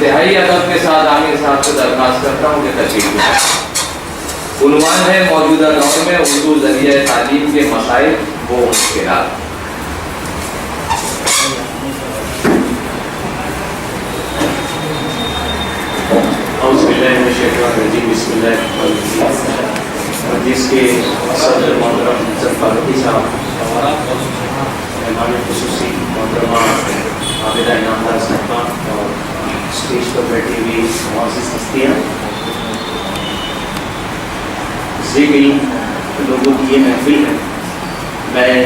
انتہائی ادب کے ساتھ عامر صاحب سے درخواست کرتا ہوں کہ تشریف لائیں۔ عنوان ہے موجودہ دور میں اردو ذریعہ تعلیم کے مسائل و مشکلات۔ اعوذ باللہ من الشیطان الرجیم، بسم اللہ الرحمن الرحیم۔ جس کے صدر محترم حضرت فاروقی صاحب، مہمان خصوصی محترمہ عابدہ انعامدار صاحبہ اور اسٹیج پر بیٹھی ہوئی معزز ہستیاں، ذکر لوگوں کی یہ محفل ہے۔ میں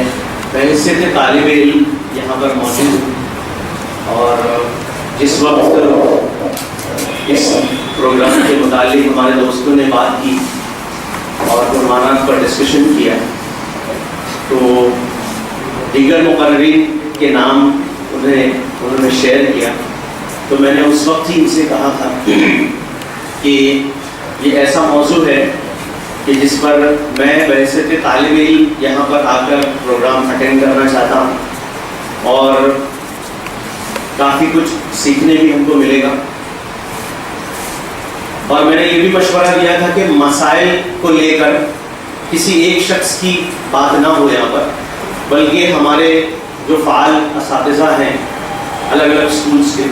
بحیثیت طالب علم یہاں پر موجود ہوں اور جس وقت اس پروگرام کے متعلق ہمارے دوستوں نے بات کی اور عنوانات پر ڈسکشن کیا تو دیگر مقررین کے نام انہوں نے شیئر کیا، تو میں نے اس وقت ہی ان سے کہا تھا کہ یہ ایسا موضوع ہے کہ جس پر میں بحیثیت طالب علم یہاں پر آ کر پروگرام اٹینڈ کرنا چاہتا ہوں اور کافی کچھ سیکھنے بھی ہم کو ملے گا۔ اور میں نے یہ بھی مشورہ دیا تھا کہ مسائل کو لے کر کسی ایک شخص کی بات نہ ہو یہاں پر، بلکہ ہمارے جو فعال اساتذہ ہیں الگ الگ اسکولس کے،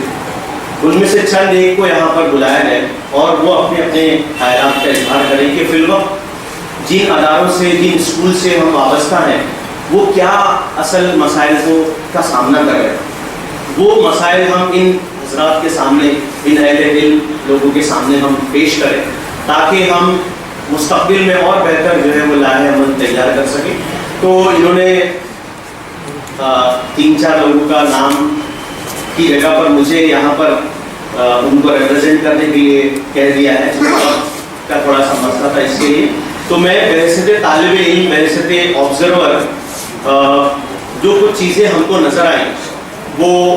ان میں سے چند ایک کو یہاں پر بلایا جائے اور وہ اپنے اپنے خیالات کا اظہار کریں کہ فی الوقت جن اداروں سے، جن اسکول سے ہم وابستہ ہیں، وہ کیا اصل مسائل کا سامنا کر رہے ہیں۔ وہ مسائل ہم ان حضرات کے سامنے، ان اہل علم لوگوں کے سامنے ہم پیش کریں تاکہ ہم مستقبل میں اور بہتر جو ہے وہ لائحہ عمل تیار کر سکیں۔ تو انہوں نے 3-4 لوگوں کا نام کی جگہ پر مجھے یہاں پر ان کو ریپرزینٹ کرنے کے لیے کہہ دیا ہے، کا تھوڑا سا مسئلہ تھا اس کے لیے۔ تو میں بحیثیت طالب علم، بحیثیت آبزرور، جو کچھ چیزیں ہم کو نظر آئیں وہ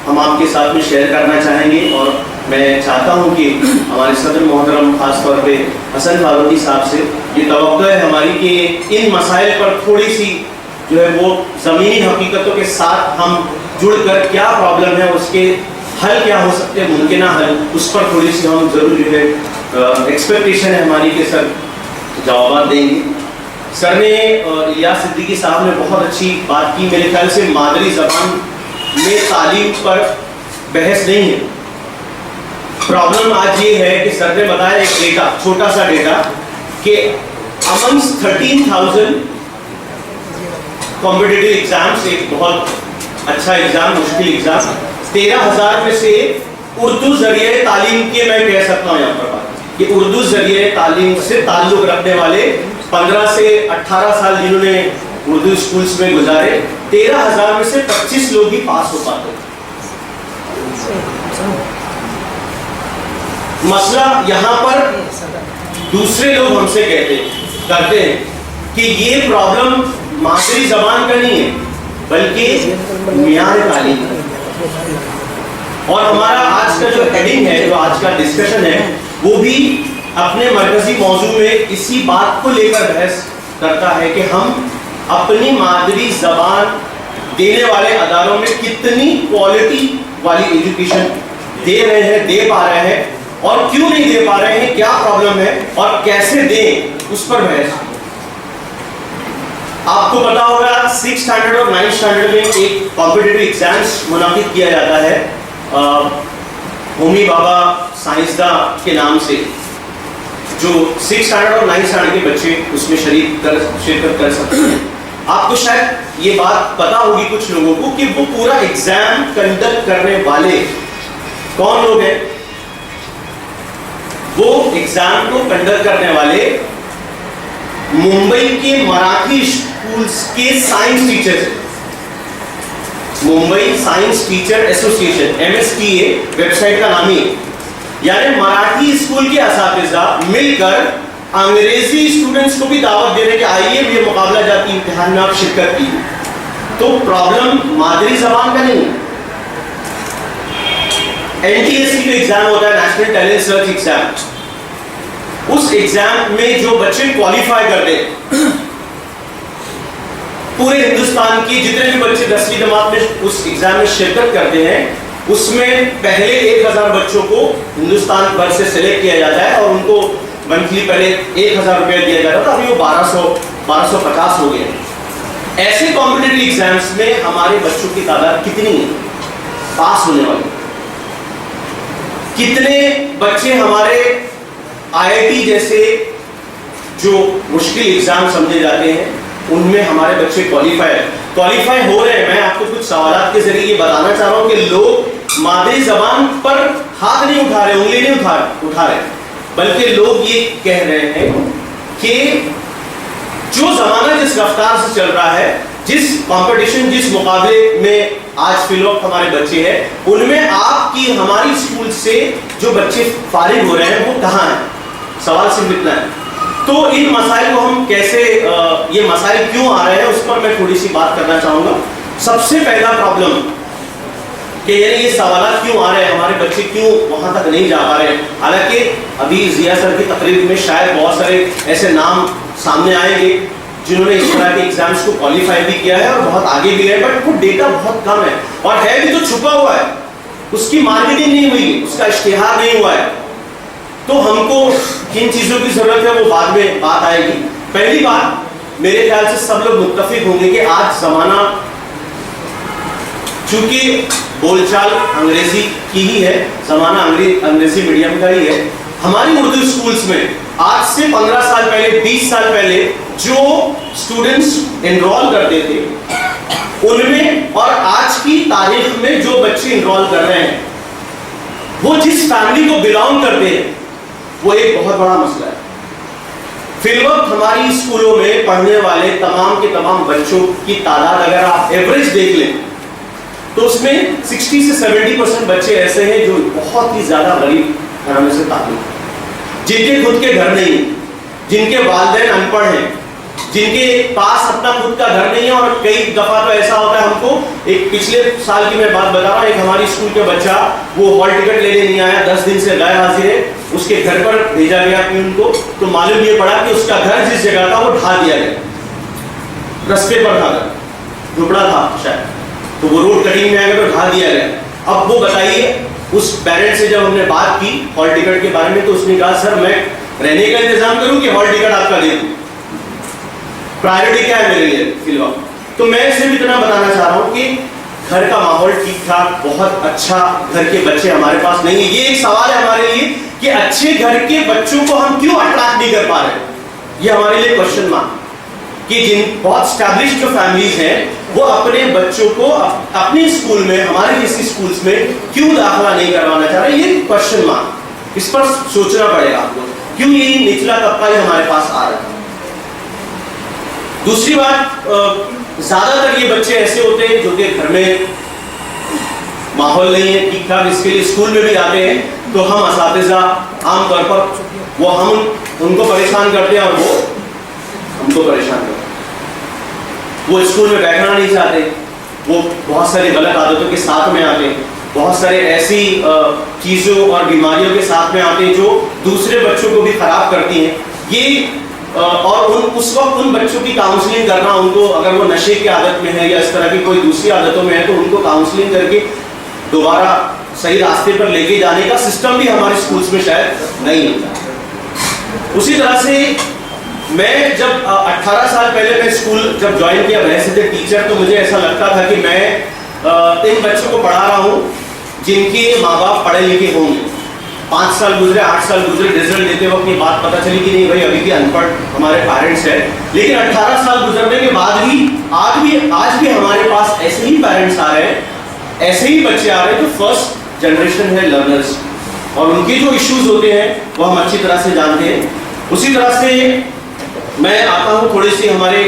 ہم آپ کے ساتھ میں شیئر کرنا چاہیں گے، اور میں چاہتا ہوں کہ ہمارے صدر محترم خاص طور پہ حسن فاروقی صاحب سے یہ توقع ہے ہماری کہ ان مسائل پر تھوڑی سی جو ہے وہ زمینی حقیقتوں کے ساتھ ہم جڑ کر کیا پرابلم ہے، اس کے حل کیا ہو سکتے ہیں، ممکنہ حل، اس پر تھوڑی سی ہم ضرور جو ہے ایکسپیکٹیشن ہے ہماری کہ سر جوابات دیں گے۔ سر نے الیاس صدیقی صاحب نے بہت اچھی بات کی، میرے خیال سے مادری زبان میں تعلیم پر بحث نہیں ہے۔ پرابلم آج یہ ہے کہ سر نے بتایا ایک ڈیٹا، چھوٹا سا ڈیٹا، کہ امنگس 13,000 کمپٹیٹیو ایگزامس، ایک بہت اچھا ایگزام، مشکل ایگزام، 13,000 میں سے اردو ذریعے تعلیم کے، میں کہہ سکتا ہوں یہاں پر بات کہ اردو ذریعے تعلیم سے تعلق رکھنے والے 15 سے 18 سال جنہوں نے اردو اسکولس میں گزارے، 13,000 میں سے 25 لوگ ہی پاس ہو پاتے۔ مسئلہ یہاں پر دوسرے لوگ ہم سے کرتے ہیں کہ یہ پرابلم مادری زبان کا نہیں ہے بلکہ معیار تعلیم ہے۔ اور ہمارا آج کا جو ہیڈنگ ہے، جو آج کا ڈسکشن ہے، وہ بھی اپنے مرکزی موضوع میں اسی بات کو لے کر بحث کرتا ہے کہ ہم اپنی مادری زبان دینے والے اداروں میں کتنی کوالٹی والی ایجوکیشن دے رہے ہیں، دے پا رہے ہیں، اور کیوں نہیں دے پا رہے ہیں، کیا پرابلم ہے اور کیسے دیں، اس پر بحث۔ آپ کو پتا ہوگا 6th اسٹینڈرڈ اور 9th اسٹینڈرڈ میں ایک کمپٹیٹیو ایگزامس منعقد کیا جاتا ہے ہومی بابا سائنسداں کے نام سے، جو 6th اسٹینڈرڈ اور 9th اسٹینڈرڈ کے بچے اس میں شرکت کر سکتے ہیں۔ آپ کو شاید یہ بات پتا ہوگی کچھ لوگوں کو کہ وہ پورا ایگزام کنڈکٹ کرنے والے کون لوگ ہیں؟ وہ ایگزام کو کنڈکٹ کرنے والے ممبئی کے مراٹھی اسکولز کے سائنس ٹیچرز ہیں۔ Mumbai science teacher association, MSTA website کا نام ہی، یعنی مراٹھی اسکول کے اساتذہ مل کر انگریزی اسٹوڈنٹس کو بھی دعوت دے رہے کہ آئیے یہ مقابلہ جاتی امتحان میں آپ شرکت کی۔ تو پرابلم مادری زبان کا نہیں ہے۔ NTSC کا ایگزام ہوتا ہے، نیشنل ٹیلنٹ سرچ ایگزام، اس ایگزام میں جو بچے کوالیفائی کرتے ہیں، پورے ہندوستان کی جتنے بھی بچے 10ویں جماعت میں اس ایگزام میں شرکت کرتے ہیں، اس میں پہلے 1000 بچوں کو ہندوستان بھر سے سلیکٹ کیا جاتا ہے اور ان کو منتھلی پہلے 1000 روپیہ دیا جاتا تھا, ابھی وہ 1250 ہو گئے. ایسے کمپٹیٹیو ایگزامس میں ہمارے بچوں کی تعداد کتنی ہے پاس ہونے والے؟ کتنے بچے ہمارے آئی آئی ٹی جیسے جو مشکل ایگزام سمجھے جاتے ہیں ان میں ہمارے بچے کوالیفائی ہو رہے ہیں؟ میں آپ کو کچھ سوالات کے ذریعے یہ بتانا چاہ رہا ہوں کہ لوگ مادری زبان پر ہاتھ نہیں اٹھا رہے, انگلی نہیں اٹھا رہے, بلکہ لوگ یہ کہہ رہے ہیں کہ جو زمانہ جس رفتار سے چل رہا ہے, جس کمپٹیشن جس مقابلے میں آج فی الوقت ہمارے بچے ہیں, ان میں آپ کی ہماری اسکول سے جو بچے فارغ ہو رہے ہیں وہ کہاں ہیں؟ سوال صرف اتنا ہے. تو ان مسائل کو ہم کیسے, یہ مسائل کیوں آ رہے ہیں اس پر میں تھوڑی سی بات کرنا چاہوں گا. سب سے پہلا پرابلم کہ یعنی یہ سوالات کیوں آ رہے ہیں, ہمارے بچے کیوں وہاں تک نہیں جا پا رہے ہیں. حالانکہ ابھی ضیاء سر کی تقریر میں شاید بہت سارے ایسے نام سامنے آئیں گے جنہوں نے اس طرح کے ایگزامس کو کوالیفائی بھی کیا ہے اور بہت آگے بھی ہے, بٹ وہ ڈیٹا بہت کم ہے اور ہے بھی تو چھپا ہوا ہے, اس کی مارکیٹنگ نہیں ہوئی, اس کا اشتہار نہیں ہوا ہے. تو ہم کو کن چیزوں کی ضرورت ہے وہ بعد میں بات آئے گی. پہلی بات میرے خیال سے سب لوگ متفق ہوں گے کہ آج زمانہ چونکہ بول چال انگریزی کی ہی ہے, زمانہ انگریزی میڈیم کا ہی ہے. ہماری اردو اسکولس میں آج سے 15 سال پہلے 20 سال پہلے جو اسٹوڈنٹس انرول کرتے تھے ان میں اور آج کی تاریخ میں جو بچے انرول کر رہے ہیں وہ جس فیملی کو بلانگ کرتے ہیں وہ ایک بہت بڑا مسئلہ ہے. فی الوقت ہماری اسکولوں میں پڑھنے والے تمام کے تمام بچوں کی تعداد اگر آپ ایوریج دیکھ لیں تو اس میں 60 سے 70% بچے ایسے ہیں جو بہت ہی زیادہ غریب گھروں میں سے تعلق ہیں, جن کے خود کے گھر نہیں ہیں, جن کے والدین ان پڑھ ہیں, جن کے پاس اپنا خود کا گھر نہیں ہے. اور کئی دفعہ تو ایسا ہوتا ہے, ہم کو ایک پچھلے سال کی میں بات بتا رہا ہوں, ایک ہماری اسکول کا بچہ وہ ہال ٹکٹ لینے نہیں آیا, 10 دن سے غیر حاضر ہے, اس کے گھر پر بھیجا گیا پیون کو, تو معلوم یہ پڑا کہ اس کا گھر جس جگہ تھا وہ ڈھا دیا گیا, رستے پر تھا, جھپڑا تھا شاید, تو وہ روڈ کٹنگ میں آ گیا تو ڈھا دیا گیا. اب وہ بتائیے اس پیرنٹ سے جب ہم نے بات کی ہال ٹکٹ کے بارے میں تو اس نے کہا سر میں رہنے کا انتظام کروں کہ ہال ٹکٹ آپ کا دے دوں, پرائیورٹی کیا ہے میرے لیے فی الوقت. تو میں صرف اتنا بتانا چاہ رہا ہوں کہ گھر کا ماحول ٹھیک ٹھاک بہت اچھا گھر کے بچے ہمارے پاس نہیں ہیں. یہ ایک سوال ہے ہمارے لیے کہ اچھے گھر کے بچوں کو ہم کیوں اٹریکٹ نہیں کر پا رہے, یہ ہمارے لیے کوشچن مارک. کہ جن بہت اسٹیبلشڈ جو فیملیز ہیں وہ اپنے بچوں کو اپنے اسکول میں, ہمارے جیسی اسکولس میں کیوں داخلہ نہیں کروانا چاہ رہے, یہ کوشچن مارک. اس پر سوچنا پڑے گا آپ کو, کیوں یہ نچلا طبقہ ہی ہمارے پاس آ رہا ہے. دوسری بات, زیادہ تر یہ بچے ایسے ہوتے ہیں جو کہ گھر میں ماحول نہیں ہے ٹھیک ٹھاک, اس کے لیے اسکول میں بھی آتے ہیں تو ہم اساتذہ عام طور پر وہ ہم ان کو پریشان کرتے ہیں اور وہ ہم کو پریشان کرتے ہیں. وہ اسکول میں بیٹھنا نہیں چاہتے, وہ بہت ساری غلط عادتوں کے ساتھ میں آتے ہیں, بہت سارے ایسی چیزوں اور بیماریوں کے ساتھ میں آتے ہیں جو دوسرے بچوں کو بھی خراب کرتی ہیں. یہ اور اس وقت ان بچوں کی کاؤنسلنگ کرنا, ان کو اگر وہ نشے کی عادت میں ہے یا اس طرح کی کوئی دوسری عادتوں میں ہے تو ان کو کاؤنسلنگ کر کے دوبارہ صحیح راستے پر لے کے جانے کا سسٹم بھی ہمارے اسکولس میں شاید نہیں ہوتا. اسی طرح سے میں جب 18 سال پہلے میں اسکول جب جوائن کیا بحیثیت ٹیچر تو مجھے ایسا لگتا تھا کہ میں ان بچوں کو پڑھا رہا ہوں جن کے ماں باپ پڑھے لکھے ہوں گے. 5 سال گزرے, 8 سال گزرے, رزلٹ دیتے وقت یہ بات پتہ چلی کہ نہیں بھائی ابھی بھی ان پڑھ ہمارے پیرنٹس ہیں. لیکن 18 سال گزرنے کے بعد بھی آج بھی ہمارے پاس ایسے ہی پیرنٹس آ رہے ہیں, ایسے ہی بچے آ رہے ہیں جو فرسٹ جنریشن ہے لرنرس, اور ان کے جو ایشوز ہوتے ہیں وہ ہم اچھی طرح سے جانتے ہیں. اسی طرح سے میں آتا ہوں تھوڑی سی ہمارے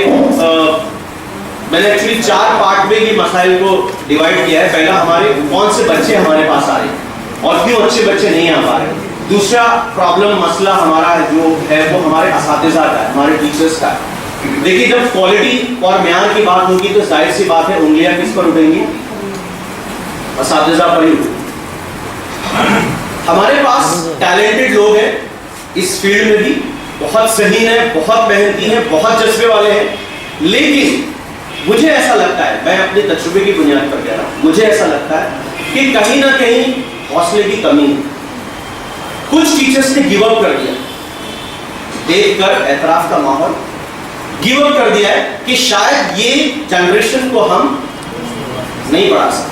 میں نے ایکچولی 4 پارٹ میں یہ مسائل کو ڈیوائڈ کیا ہے. پہلا ہمارے کون سے بچے ہمارے پاس آ رہے ہیں اور کیوں اچھے بچے نہیں آ پا رہے. دوسرا پرابلم مسئلہ ہمارا جو ہے وہ ہمارے اساتذہ کا ہے, ہمارے ٹیچرس کا ہے. دیکھیے جب کوالٹی اور معیار کی بات ہوگی تو ظاہر سی بات ہے انگلیاں کس پر اٹھیں گی, اساتذہ پر ہی اٹھیں. ہمارے پاس ٹیلنٹڈ لوگ ہیں اس فیلڈ میں بھی, بہت صحیح ہیں, بہت محنتی ہیں, بہت جذبے والے ہیں, لیکن مجھے ایسا لگتا ہے, میں اپنے تجربے کی بنیاد پر کہہ رہا ہوں, مجھے ایسا لگتا ہے کہ کہیں نہ کہیں حوصلے کی کمی ہے. کچھ ٹیچرز نے گیو اپ کر دیا, دیکھ کر اعتراف کا ماحول, گیو اپ کر دیا ہے کہ شاید یہ جنریشن کو ہم نہیں پڑھا سکتے.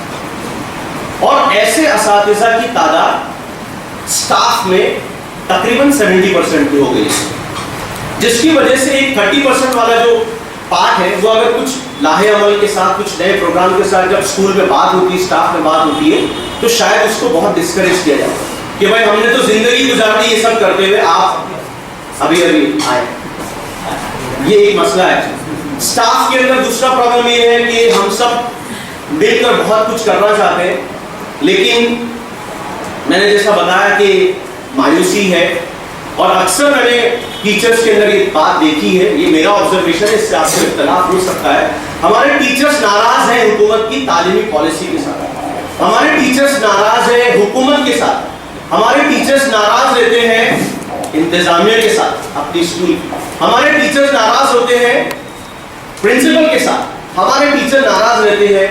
اور ایسے اساتذہ کی تعداد سٹاف میں تقریباً 70% کی ہو گئی ہے, جس کی وجہ سے ایک 30% والا جو پارٹ ہے وہ اگر کچھ لاہے عمل کے ساتھ, کچھ نئے پروگرام کے ساتھ جب اسکول میں بات ہوتی ہے, اسٹاف میں بات ہوتی ہے, تو شاید اس کو بہت ڈسکریج کیا جائے کہ بھائی ہم نے تو زندگی گزار دی یہ سب کرتے ہوئے, آپ ابھی آئے. یہ ایک مسئلہ ہے اسٹاف کے اندر. دوسرا پرابلم یہ ہے کہ ہم سب مل کر بہت کچھ کرنا چاہتے ہیں, لیکن میں نے جیسا بتایا کہ مایوسی ہے. اور اکثر میں نے ٹیچرز کے اندر یہ بات دیکھی ہے, یہ میرا آبزرویشن ہے, اس سے آپ کو اختلاف ہو سکتا ہے. ہمارے ٹیچرز ناراض ہیں حکومت کی تعلیمی پالیسی کے ساتھ, ہمارے ٹیچرز ناراض ہیں حکومت کے ساتھ, ہمارے ٹیچرز ناراض رہتے ہیں انتظامیہ کے ساتھ اپنی اسکول, ہمارے ٹیچرز ناراض ہوتے ہیں پرنسپل کے ساتھ, ہمارے ٹیچر ناراض رہتے ہیں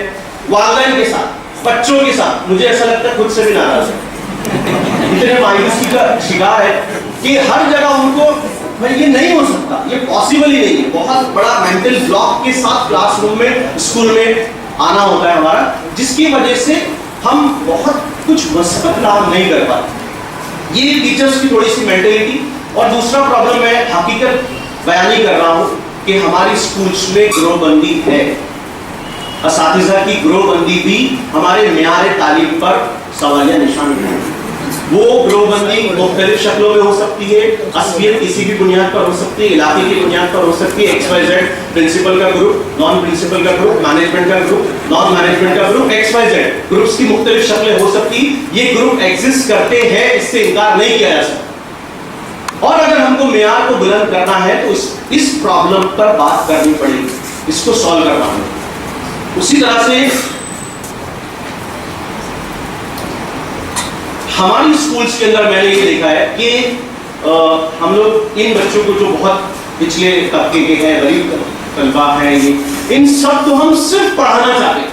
والدین کے ساتھ, بچوں کے ساتھ. مجھے ایسا لگتا ہے خود سے بھی ناراض ہے, اتنے مایوسی کا شکار ہے کہ ہر جگہ ان کو یہ نہیں ہو سکتا, یہ پاسبل ہی نہیں ہے. بہت بڑا مینٹل بلاک کے ساتھ کلاس روم میں, اسکول میں آنا ہوتا ہے ہمارا, جس کی وجہ سے ہم بہت کچھ مثبت کام نہیں کر پاتے. یہ ٹیچرز کی تھوڑی سی مینٹلٹی. اور دوسرا پرابلم میں حقیقت بیان کر رہا ہوں کہ ہماری اسکولس میں گروہ بندی ہے, اساتذہ کی گروہ بندی بھی ہمارے معیار تعلیم پر سوالیہ نشان ہے. وہ گروہ بندی مختلف شکلوں میں ہو سکتی ہے, عصبیت کسی بھی بنیاد پر ہو سکتی ہے, علاقے کی بنیاد پر ہو سکتی ہے, XYZ پرنسپل کا گروپ, نان پرنسپل کا گروپ, مینجمنٹ کا گروپ, نان مینجمنٹ کا گروپ, XYZ گروپس کی مختلف شکلیں ہو سکتی. یہ گروپ ایگزسٹ کرتے ہیں, اس سے انکار نہیں کیا جا سکتا. اور اگر ہم کو معیار کو بلند کرنا ہے تو اس پرابلم پر بات کرنی پڑے گی, اس کو سالو کرنا ہوگا. اسی طرح سے ہماری اسکولس کے اندر میں نے یہ دیکھا ہے کہ ہم لوگ ان بچوں کو جو بہت پچھلے طبقے کے ہیں, غریب طلبا ہیں, یہ ان سب کو ہم صرف پڑھانا چاہتے ہیں.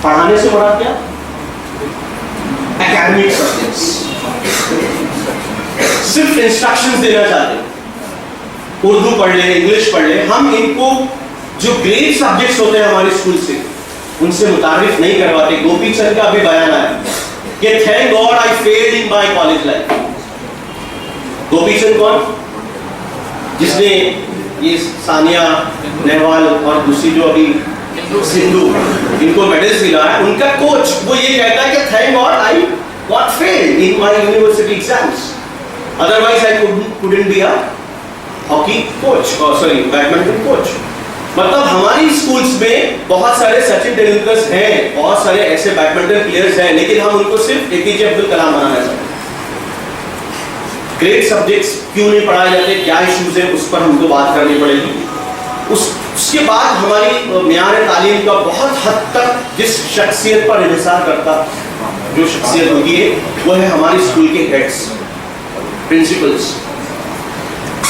پڑھانے سے بڑا کیا اکیڈمک سبجیکٹس, صرف انسٹرکشنز دینا چاہتے ہیں. اردو پڑھ لیں, انگلش پڑھ لیں. ہم ان کو جو گریڈ سبجیکٹس ہوتے ہیں ہمارے اسکول سے, ان سے متعارف نہیں کرواتے. گوپی چند کا بھی بیان آیا کہ thank God I failed in my college life. Gopi چند کون؟ جس نے یہ ثانیہ نہوال اور دوسری جو ابھی سندھو ان کو میڈلز دلایا, ان کا کوچ وہ یہ کہتا ہے کہ thank God I got failed in my university exams. Otherwise I couldn't be a hockey coach, badminton coach. مطلب ہماری اسکولس میں بہت سارے سچن ٹینڈولکرز ہیں, بہت سارے ایسے بیڈمنٹن پلیئرز ہیں, لیکن ہم ان کو صرف APJ عبد الکلام بنانا چاہتے ہیں. گریٹ سبجیکٹس کیوں نہیں پڑھائے جاتے, کیا ایشوز ہیں, اس پر ہم کو بات کرنی پڑے گی. اس کے بعد ہماری معیار تعلیم کا بہت حد تک جس شخصیت پر انحصار کرتا جو شخصیت ہوتی ہے وہ ہے ہماری اسکول کے ہیڈس, پرنسپلس.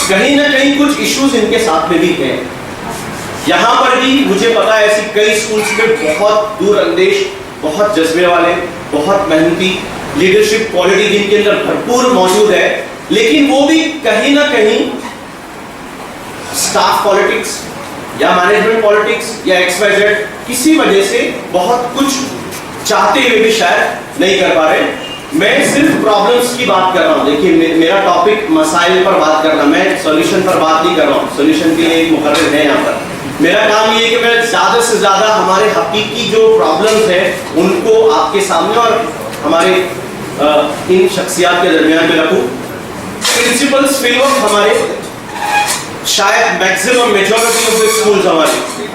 کہیں نہ کہیں کچھ ایشوز ان کے ساتھ میں بھی ہیں. یہاں پر بھی مجھے پتا ہے ایسی کئی اسکولس میں بہت دور اندیش, بہت جذبے والے, بہت محنتی, لیڈرشپ کوالٹی جن کے اندر بھرپور موجود ہے, لیکن وہ بھی کہیں نہ کہیں اسٹاف پالیٹکس یا مینجمنٹ پالیٹکس یا XYZ کسی وجہ سے بہت کچھ چاہتے ہوئے بھی شاید نہیں کر پا رہے. میں صرف پرابلمس کی بات کر رہا ہوں. دیکھیے میرا ٹاپک مسائل پر بات کرنا, میں سولوشن پر بات نہیں کر رہا ہوں. سولوشن کے لیے ایک مقرر ہے یہاں پر. میرا کام یہ ہے کہ میں زیادہ سے زیادہ ہمارے حقیقی جو پرابلمس ہیں ان کو آپ کے سامنے اور ہمارے ان شخصیات کے درمیان میں رکھوں. پرنسپلس فی الوقت ہمارے شاید میکسیمم میجورٹی آف اسکولز ہمارے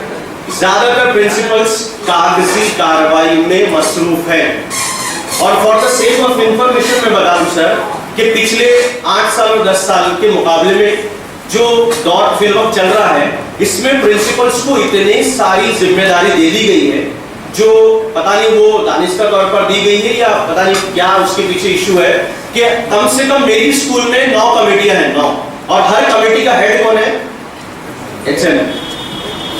زیادہ تر پرنسپلس کاغذی کارروائی میں مصروف ہیں. اور for the sake of information میں بتا دوں سر کہ پچھلے 8 سال اور 10 سال کے مقابلے میں جو دور فی الوقت چل رہا ہے اس میں پرنسپلس کو اتنی ساری ذمہ داری دے دی گئی ہے جو پتہ نہیں وہ دانشتہ طور پر دی گئی ہے یا پتہ نہیں کیا اس کے پیچھے ایشو ہے, کہ کم سے کم میری اسکول میں 9 کمیٹیاں ہیں, 9, اور ہر کمیٹی کا ہیڈ کون ہے, HM.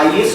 IAS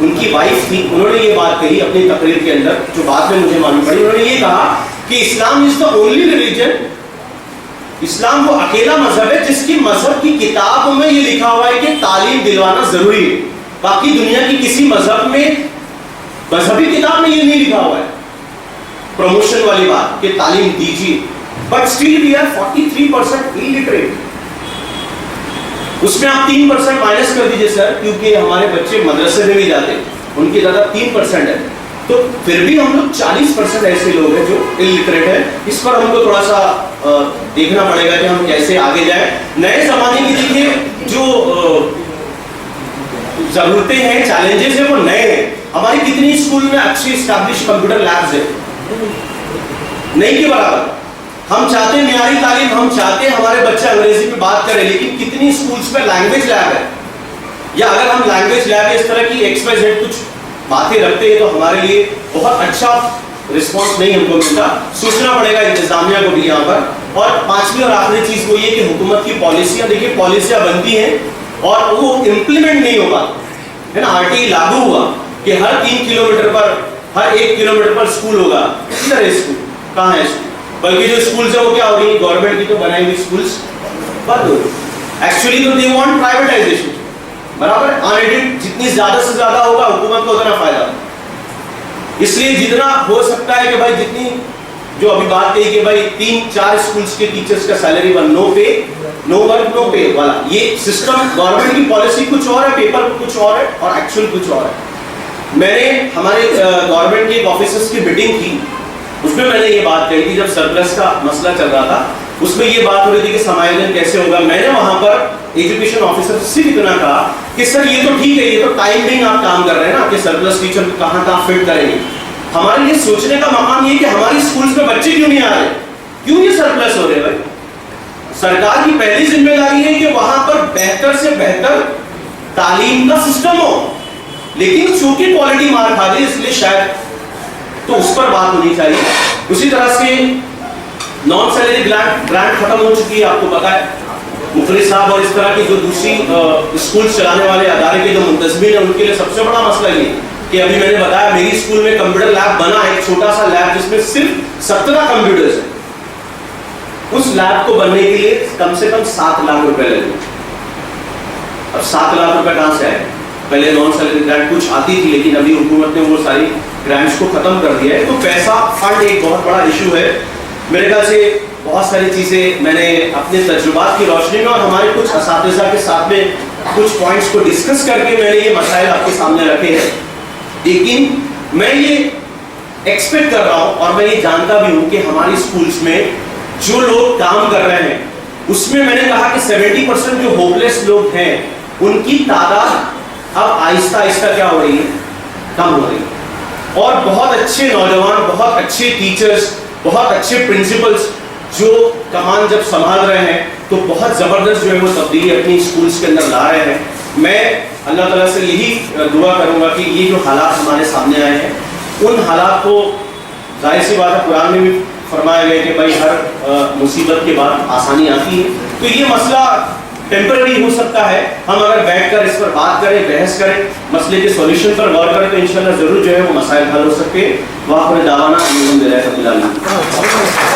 ان کی وائف تھی, انہوں نے یہ بات کہی اپنی تقریر کے اندر, جو بعد میں مجھے معلوم پڑی. انہوں نے یہ کہا کہ اسلام از دا اونلی ریلیجن, اسلام وہ اکیلا مذہب ہے جس کی مذہب کی کتاب میں یہ لکھا ہوا ہے کہ تعلیم دلوانا ضروری ہے. باقی دنیا کی کسی مذہب میں, مذہبی کتاب میں یہ نہیں لکھا ہوا ہے پروموشن والی بات کہ تعلیم دیجیے. But still we are 43% illiterate. اس میں آپ 3% مائنس کر دیجئے سر, کیونکہ ہمارے بچے مدرسے میں بھی جاتے, ان کی تعداد 3% ہے, تو پھر بھی ہم لوگ 40% ایسے لوگ ہیں جو illiterate ہیں. اس پر ہم کو تھوڑا سا دیکھنا پڑے گا کہ ہم کیسے آگے جائیں. نئے زمانے کی دیکھیے جو ضرورتیں ہیں, چیلنجز ہیں, وہ نئے ہیں. ہماری کتنی اسکول میں اچھی اسٹیبلش کمپیوٹر لیبز ہیں, نہیں کے برابر. ہم چاہتے ہیں معیاری تعلیم, ہم چاہتے ہیں ہمارے بچے انگریزی میں بات کریں, لیکن کتنی اسکولس میں لینگویج لیب ہے, یا اگر ہم لینگویج لیب اس طرح کی XYZ کچھ باتیں رکھتے ہیں تو ہمارے لیے بہت اچھا رسپانس نہیں ہم کو ملتا. سوچنا پڑے گا انتظامیہ کو بھی یہاں پر. اور پانچویں اور آخری چیز وہ یہ کہ حکومت کی پالیسیاں, دیکھیے پالیسیاں بنتی ہیں اور وہ امپلیمنٹ نہیں ہو پاتی ہے نا. RTE لاگو ہوا کہ ہر 3 کلومیٹر پر, ہر 1 کلومیٹر پر اسکول ہوگا. کدھر ہے اسکول, کہاں ہے اسکول؟ بلکہ جو اسکولس ہیں وہ کیا ہو رہی ہیں, گورنمنٹ کی تو بنائی ہوئی اسکولس بند ہو رہی. ایکچولی تو دے وانٹ پرائیویٹائزیشن, برابر. انایڈیڈ جتنی زیادہ سے زیادہ ہوگا حکومت کو اتنا فائدہ. اس لیے جتنا ہو سکتا ہے کہ بھائی جتنی جو ابھی بات کہی کہ بھائی 3-4 اسکولس کے ٹیچرز کا سیلری ون, نو پے نو ورک نو پے والا, یہ سسٹم گورنمنٹ کی پالیسی کچھ اور ہے, پیپر کچھ اور ہے اور ایکچوئل کچھ اور ہے. میں نے ہمارے گورنمنٹ کے آفیسرس کی میٹنگ کی, اس میں نے یہ بات کہی تھی جب سرپلس کا مسئلہ چل رہا تھا, اس میں یہ بات ہو رہی تھی کہ سماجن کیسے ہوگا. میں نے وہاں پر ایجوکیشن آفیسر سے اتنا کہا کہ سر یہ تو ٹھیک ہے, یہ تو ٹائم نہیں آپ کام کر رہے ہیں نا کہ سرپلس ٹیچر کہاں کہاں فٹ کریں گے. ہمارے لیے سوچنے کا مقام یہ کہ ہماری اسکولس میں بچے کیوں نہیں آ رہے, کیوں یہ سرپلس ہو رہے ہیں. بھائی سرکار کی پہلی ذمہ داری ہے کہ وہاں پر بہتر سے بہتر تعلیم کا سسٹم ہو, لیکن چونکہ کوالٹی مار کھا گئی اس لیے شاید تو اس پر بات ہونی چاہیے. اسی طرح سے نان سیلری گرانٹ ختم ہو چکی ہے, آپ کو پتا ہے. مفتی صاحب اور اس طرح کی جو دوسری اسکول چلانے والے ادارے کے جو منتظمین ہیں ان کے لیے سب سے بڑا مسئلہ یہ کہ ابھی میں نے بتایا میری اسکول میں کمپیوٹر لیب بنا, ایک چھوٹا سا لیب جس میں صرف 17 کمپیوٹرز ہیں. اس لیب کو بننے کے لیے کم سے کم 7 لاکھ روپے لگے. اب 7 لاکھ روپے کہاں سے آئے؟ پہلے نان سیلری گرانٹ کچھ آتی تھی, لیکن ابھی حکومت نے وہ ساری گرانٹس کو ختم کر دیا ہے. تو پیسہ فنڈ ایک بہت بڑا ایشو ہے. میرے خیال سے بہت ساری چیزیں میں نے اپنے تجربات کی روشنی میں اور ہمارے کچھ اساتذہ کے ساتھ میں کچھ پوائنٹس کو ڈسکس کر کے میں نے یہ مسائل آپ کے سامنے رکھے ہیں. لیکن میں یہ ایکسپیکٹ کر رہا ہوں اور میں یہ جانتا بھی ہوں کہ ہماری اسکولس میں جو لوگ کام کر رہے ہیں اس میں نے کہا کہ 70% جو ہوپلیس لوگ ہیں ان کی تعداد اب آہستہ آہستہ کیا ہو رہی ہے, کم ہو رہی ہے. اور بہت اچھے نوجوان, بہت اچھے ٹیچرز, بہت اچھے پرنسپلز جو کمان جب سنبھال رہے ہیں تو بہت زبردست جو ہے وہ تبدیلی اپنی اسکولس کے اندر لا رہے ہیں. میں اللہ تعالیٰ سے یہی دعا کروں گا کہ یہ جو حالات ہمارے سامنے آئے ہیں ان حالات کو, ظاہر سی بات ہے قرآن میں بھی فرمایا گیا کہ بھائی ہر مصیبت کے بعد آسانی آتی ہے, تو یہ مسئلہ ٹیمپرری ہو سکتا ہے. ہم اگر بیٹھ کر اس پر بات کریں, بحث کریں, مسئلے کے سولوشن پر غور کریں تو انشاءاللہ ضرور جو ہے وہ مسائل حل ہو سکتے ہیں. وآخر دعوانا الحمدللہ رب العالمین.